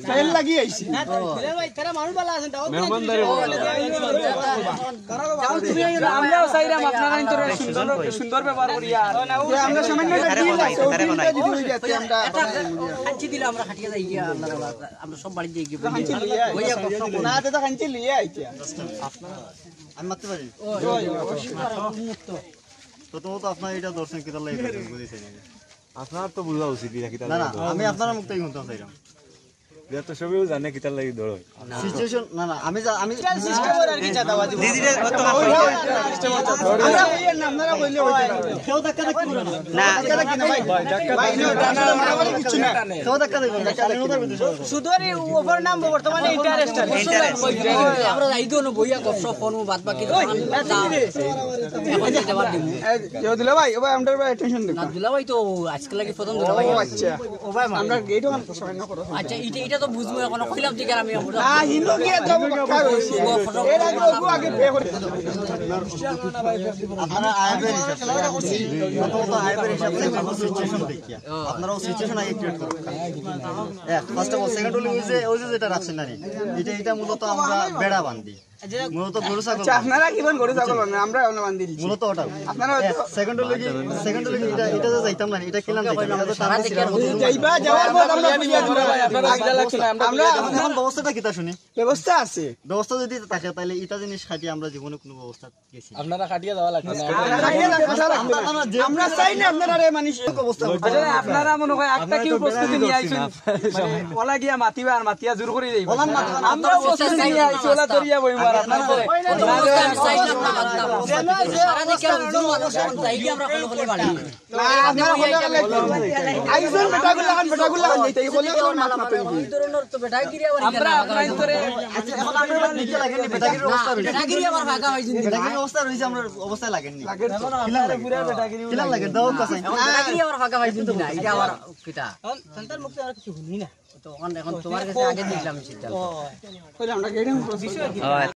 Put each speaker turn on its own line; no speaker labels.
তেল লাগি আইছি আমরাও চাইলাম আপনারা সুন্দর ব্যবহার করি আর আমরা সামান্য
আমরা সব বাড়ি দিয়ে গিয়ে
না দাদা খাঞ্চি লিয়ে আইছে
আমি মারতে পারি প্রথমত আপনার এটা দর্শন কিতার লাগে বুঝেছেন
আপনার তো বুঝা উচিত
না না আমি আপনার মুখ থেকে শুনতে চাইলাম
এটা তো সবেও জানে কিতার লাগি দড় হয়
সিচুয়েশন না না আমি
সিস্টেমের আর কি চাঁদাবাজি
দিদিরে
আমরা এই নামরা কইলে হইতে
কেউ ধাক্কা দেখতে না
না ধাক্কা কি না ভাই ভাই কিছু না
কেউ ধাক্কা দেখবে না স্বাধীনতার বিদেশ
সুদরি ওভার নাম বর্তমানে ইন্টারেস্ট
আমরা যাইতো না বইয়া গপসপ ফোন বাদ বাকি
কেউ দিলে ভাই ও ভাই আমরা টেনশন দেব
না দুলাভাই তো আজকে লাগি প্রথম দুলাভাই
আচ্ছা ও ভাই আমরা গেটও সামান্য করো
আচ্ছা এটা তো বুঝবো এখন কইলাম ঠিক আমি
না হিন্দু কি যাব কথা হইছে এর আগে ওগু আগে পে করে
আপনারা আইবের হিসাব প্রথমত আইবের হিসাব থেকে সিচুয়েশন দেখিয়া আপনারাও সিচুয়েশন আগে ক্রিয়েট করুন ফার্স্ট অফ অল সেকেন্ড হলো ওই যে যেটা রাখছেন না এটা মূলত আমরা বেড়া বাঁধি মূলত গরু ছাগল
আপনারা কিভাবে গরু ছাগল না আমরা ওনা বান্ধি দিছি
মূলত ওটা
আপনারা
সেকেন্ড হলো এটা যে যাইতাম না এটা কিলাম এটা তো টানা
যাইবা যাওয়ার পর আমরা বুঝিয়া দিবা ভাই আপনারা আগলা লাগছে না আমরা
এখন ব্যবস্থাটা কিটা শুনি
ব্যবস্থা আছে
ব্যবস্থা যদি থাকে তাহলে এটা জিনিস খাটিয়ে আমরা জীবনে কোনো ব্যবস্থা গেছি
আপনারা খাটিয়া দেওয়া লাগবে না আমরা চাই না আপনারা রে মানিস
অবস্থা
আসলে আপনারা মনে হয় একটা কি প্রস্তুতি নিয়ে আইছেন মানে ওলা গিয়া মাতিবা আর মাতিয়া জোর করে যাইবা আমরা প্রস্তুতি নিয়ে আইছি ওলা দরিয়া বইবা আপনারা পরে আইজন বেটাগুলা খান যাইতে বলে কোন মাত না তুই আমরা আপনার ভিতরে
এখন আমরা নিচে লাগেনি বেটাগির অবস্থা রইছে
বেটাগিরি আমার ভাগা হইছে
বেটাগির অবস্থা রইছে আমরা অবস্থায় লাগেনি
লাগে পুরা বেটাগিরি
কিলা লাগে দাও কাছে
বেটাগিরি আমার ভাগা হইছে না এটা আমার কিটা সন্তান মুক্ত আর কিছু শুনি না তো এখন তোমার কাছে আগে দিলাম সিদ্ধান্ত
কইলাম আমরা গেড়ে